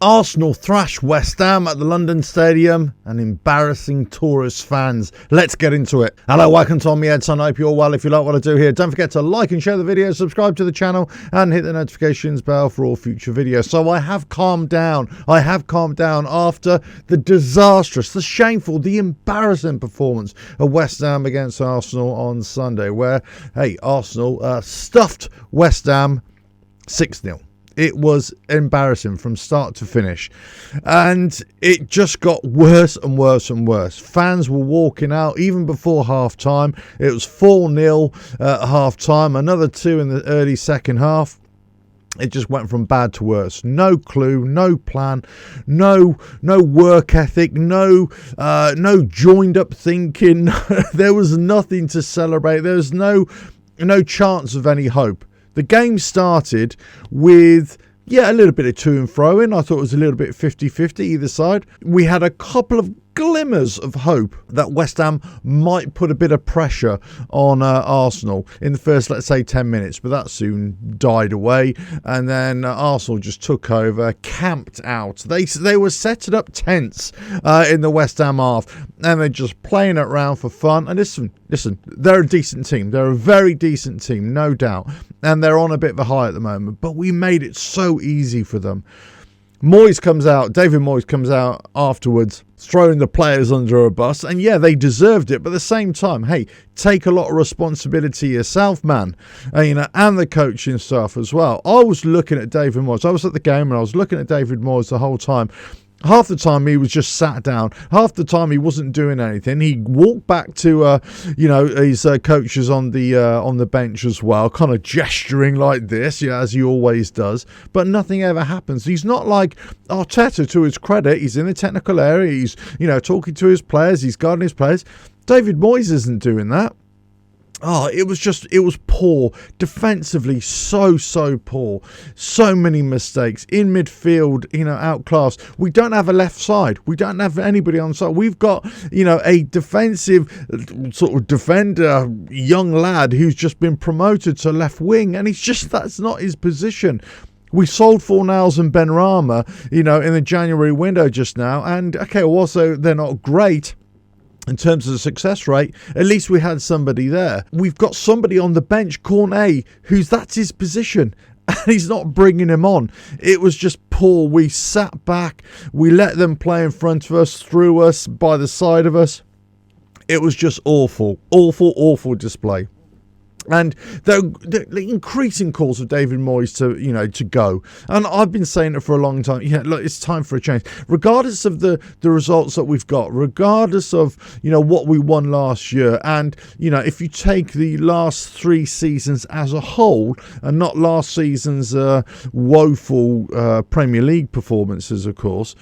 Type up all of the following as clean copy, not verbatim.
Arsenal thrash West Ham at the London Stadium and embarrassing tourist fans. Let's get into it. Hello, welcome to On Me Heads. I hope you're well. If you like what I do here, don't forget to like and share the video, subscribe to the channel and hit the notifications bell for all future videos. So I have calmed down. After the disastrous, the shameful, the embarrassing performance of West Ham against Arsenal on Sunday, where, hey, Arsenal stuffed West Ham 6-0. It was embarrassing from start to finish, and it just got worse and worse and worse. Fans were walking out even before half-time. It was 4-0 at half-time, another 2 in the early second half. It just went from bad to worse. No clue, no plan, no work ethic, no joined up thinking. There was nothing to celebrate. There was no chance of any hope. The game started with, a little bit of to and fro in. I thought it was a little bit 50-50 either side. We had a couple of glimmers of hope that West Ham might put a bit of pressure on Arsenal in the first, let's say, 10 minutes, but that soon died away, and then Arsenal just took over, camped out. They were setting up tents in the West Ham half, and they're just playing it around for fun. And listen, they're a decent team. They're a very decent team, no doubt, and they're on a bit of a high at the moment, but we made it so easy for them. David Moyes comes out afterwards, throwing the players under a bus, and they deserved it, but at the same time, hey, take a lot of responsibility yourself, man, and the coaching staff as well. I was looking at David Moyes. I was at the game and I was looking at David Moyes the whole time. Half the time he was just sat down. Half the time he wasn't doing anything. He walked back to, his coaches on the bench as well, kind of gesturing like this, as he always does. But nothing ever happens. He's not like Arteta, to his credit. He's in the technical area. He's, talking to his players. He's guarding his players. David Moyes isn't doing that. It was poor. Defensively, so poor. So many mistakes. In midfield, outclassed. We don't have a left side. We don't have anybody on side. We've got, a defensive sort of defender, young lad who's just been promoted to left wing, and that's not his position. We sold Fornals and Benrahma, in the January window just now, and also they're not great in terms of the success rate. At least we had somebody there. We've got somebody on the bench, Cornet, that's his position, and he's not bringing him on. It was just poor. We sat back. We let them play in front of us, through us, by the side of us. It was just awful display. And the increasing calls of David Moyes to go, and I've been saying it for a long time. Look, it's time for a change. Regardless of the results that we've got, regardless of what we won last year, and if you take the last 3 seasons as a whole, and not last season's woeful Premier League performances, of course.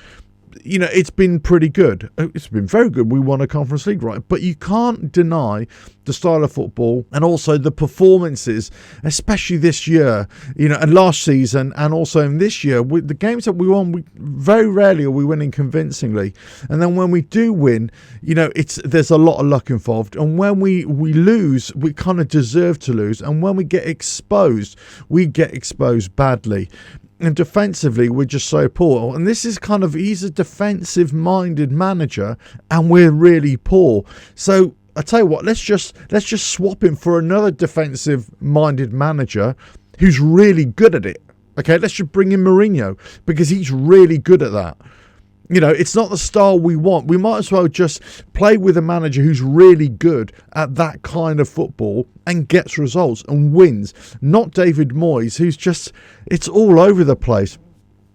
It's been pretty good. It's been very good. We won a Conference League, right? But you can't deny the style of football and also the performances, especially this year, and last season, and also in this year. The games that we won, very rarely are we winning convincingly. And then when we do win, there's a lot of luck involved. And when we lose, we kind of deserve to lose. And when we get exposed, we get exposed badly. And defensively, we're just so poor. And this is he's a defensive-minded manager, and we're really poor. So I tell you what, let's just swap him for another defensive-minded manager who's really good at it. Okay, let's just bring in Mourinho, because he's really good at that. It's not the style we want. We might as well just play with a manager who's really good at that kind of football and gets results and wins. Not David Moyes, who's it's all over the place.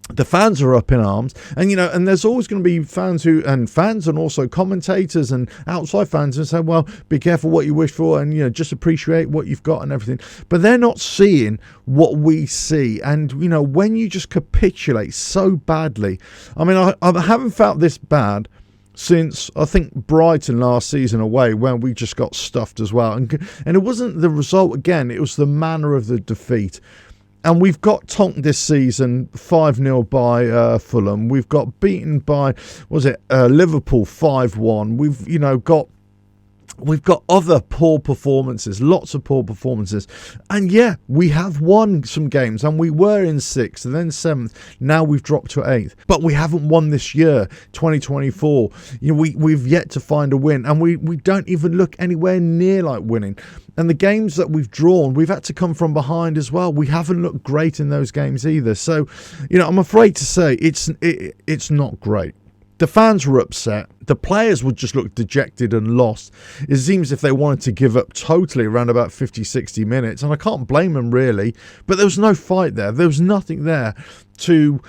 The fans are up in arms, and and there's always going to be fans and also commentators and outside fans who say, well, be careful what you wish for, and just appreciate what you've got and everything. But they're not seeing what we see, and when you just capitulate so badly. I mean, I haven't felt this bad since, I think, Brighton last season away, when we just got stuffed as well, and it wasn't the result again, it was the manner of the defeat. And we've got tonked this season 5-0 by Fulham. We've got beaten by, Liverpool 5-1. We've, got We've got other poor performances, lots of poor performances. And yeah, we have won some games, and we were in 6th and then 7th. Now we've dropped to 8th. But we haven't won this year, 2024. We've yet to find a win, and we don't even look anywhere near like winning. And the games that we've drawn, we've had to come from behind as well. We haven't looked great in those games either. So, I'm afraid to say it's not great. The fans were upset. The players would just look dejected and lost. It seems if they wanted to give up totally around about 50-60 minutes, and I can't blame them really, but there was no fight there. There was nothing there to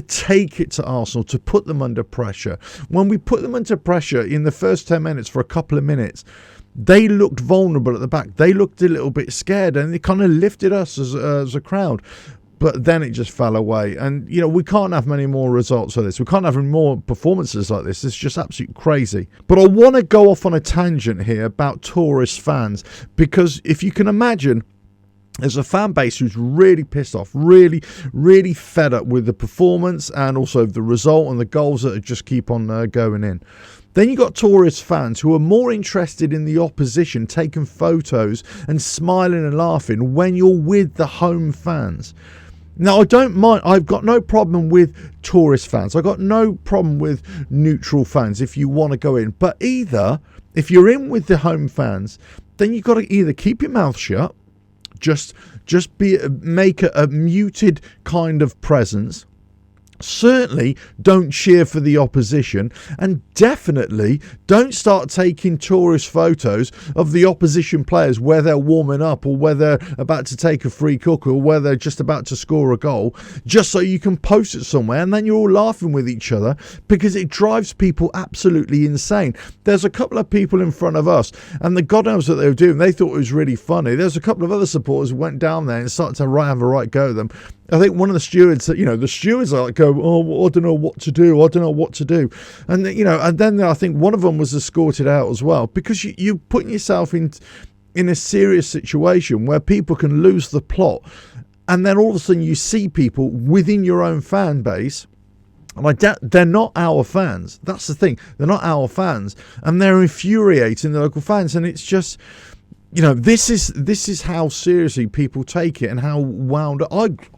take it to Arsenal, to put them under pressure. When we put them under pressure in the first 10 minutes for a couple of minutes, they looked vulnerable at the back. They looked a little bit scared, and it kind of lifted us as a crowd. But then it just fell away. And, we can't have many more results of this. We can't have any more performances like this. It's just absolutely crazy. But I want to go off on a tangent here about tourist fans, because if you can imagine, there's a fan base who's really pissed off, really, really fed up with the performance and also the result and the goals that just keep on going in. Then you got tourist fans who are more interested in the opposition, taking photos and smiling and laughing when you're with the home fans. Now, I don't mind. I've got no problem with tourist fans. I've got no problem with neutral fans if you want to go in. But if you're in with the home fans, then you've got to either keep your mouth shut, just make a muted kind of presence. Certainly don't cheer for the opposition, and definitely don't start taking tourist photos of the opposition players where they're warming up, or where they're about to take a free kick, or where they're just about to score a goal, just so you can post it somewhere and then you're all laughing with each other, because it drives people absolutely insane. There's a couple of people in front of us, and the God knows what they were doing. They thought it was really funny. There's a couple of other supporters who went down there and started to have a right go at them. I think one of the stewards, the stewards are like, I don't know what to do. I don't know what to do. And, and then I think one of them was escorted out as well, because you're putting yourself in a serious situation where people can lose the plot. And then all of a sudden you see people within your own fan base, and they're not our fans. That's the thing. They're not our fans. And they're infuriating the local fans. And it's just, this is how seriously people take it, and how wound up.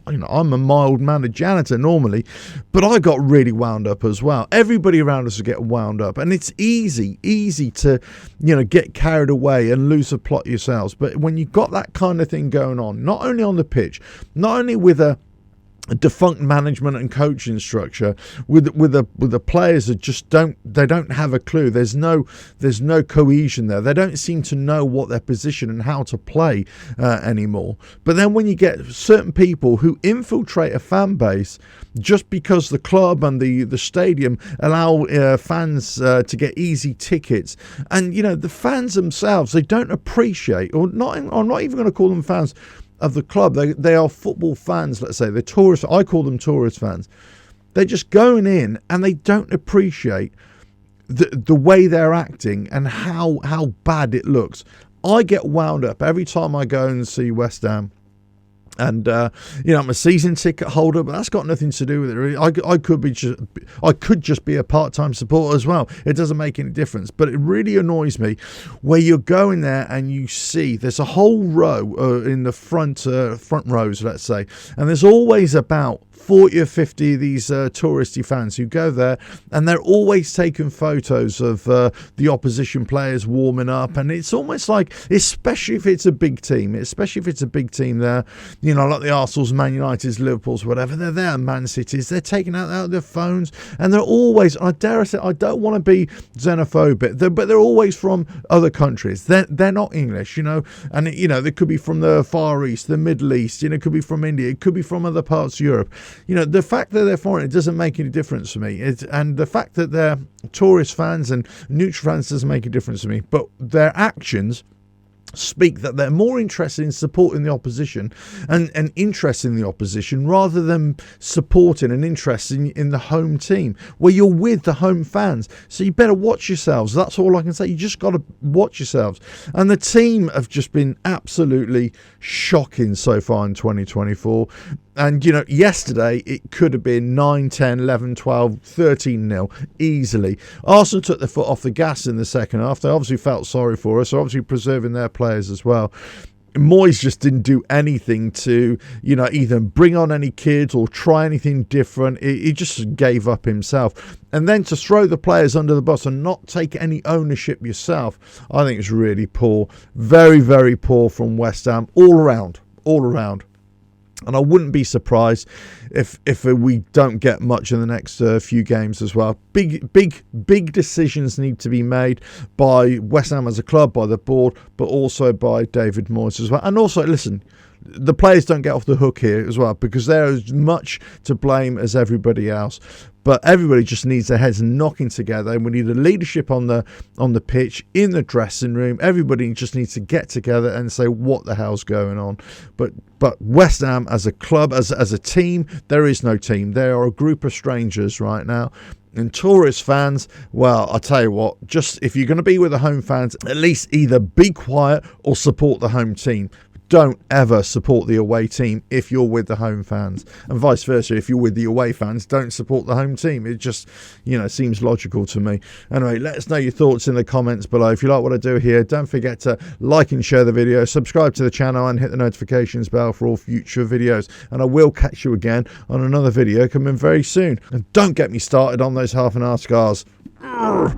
I'm a mild-mannered janitor normally, but I got really wound up as well. Everybody around us will get wound up, and it's easy to, get carried away and lose the plot yourselves. But when you've got that kind of thing going on, not only on the pitch, not only with a defunct management and coaching structure, with the players that just don't have a clue. There's no cohesion there. They don't seem to know what their position and how to play anymore. But then when you get certain people who infiltrate a fan base just because the club and the stadium allow fans to get easy tickets, and the fans themselves, they don't appreciate, I'm not even going to call them fans of the club. They are football fans, let's say. They're tourists. I call them tourist fans. They're just going in, and they don't appreciate the way they're acting and how bad it looks. I get wound up every time I go and see West Ham. And I'm a season ticket holder, but that's got nothing to do with it. Really. I could just be a part-time supporter as well. It doesn't make any difference. But it really annoys me where you're going there and you see there's a whole row in the front rows, let's say, and there's always about 40 or 50 of these touristy fans who go there, and they're always taking photos of the opposition players warming up. And it's almost like, especially if it's a big team there, like the Arsenal's, Man United's, Liverpool's, whatever, they're there, Man City's, they're taking out their phones, and they're always, I dare say, I don't want to be xenophobic, but they're always from other countries. They're not English, and they could be from the Far East, the Middle East, it could be from India, it could be from other parts of Europe. The fact that they're foreign, it doesn't make any difference to me. And the fact that they're tourist fans and neutral fans doesn't make a difference to me. But their actions speak that they're more interested in supporting the opposition and interest in the opposition, rather than supporting and interest in the home team, where you're with the home fans. So you better watch yourselves. That's all I can say. You just got to watch yourselves. And the team have just been absolutely shocking so far in 2024. And, you know, yesterday it could have been 9, 10, 11, 12, 13-0 easily. Arsenal took their foot off the gas in the second half. They obviously felt sorry for us, so obviously preserving their players as well. Moyes just didn't do anything to, you know, either bring on any kids or try anything different. He just gave up himself. And then to throw the players under the bus and not take any ownership yourself, I think it's really poor. Very, very poor from West Ham all around. And I wouldn't be surprised if we don't get much in the next few games as well. Big decisions need to be made by West Ham as a club, by the board, but also by David Moyes as well. And also, listen, the players don't get off the hook here as well, because they're as much to blame as everybody else. But everybody just needs their heads knocking together, and we need a leadership on the pitch, in the dressing room. Everybody just needs to get together and say what the hell's going on. But West Ham as a club, as a team, there is no team. They are a group of strangers right now. And tourist fans, well, I'll tell you what, just if you're going to be with the home fans, at least either be quiet or support the home team. Don't ever support the away team if you're with the home fans, and vice versa. If you're with the away fans, don't support the home team. It just, you know, seems logical to me. Anyway, let us know your thoughts in the comments below. If you like what I do here, don't forget to like and share the video, subscribe to the channel, and hit the notifications bell for all future videos. And I will catch you again on another video coming very soon. And don't get me started on those half an hour scars. Urgh.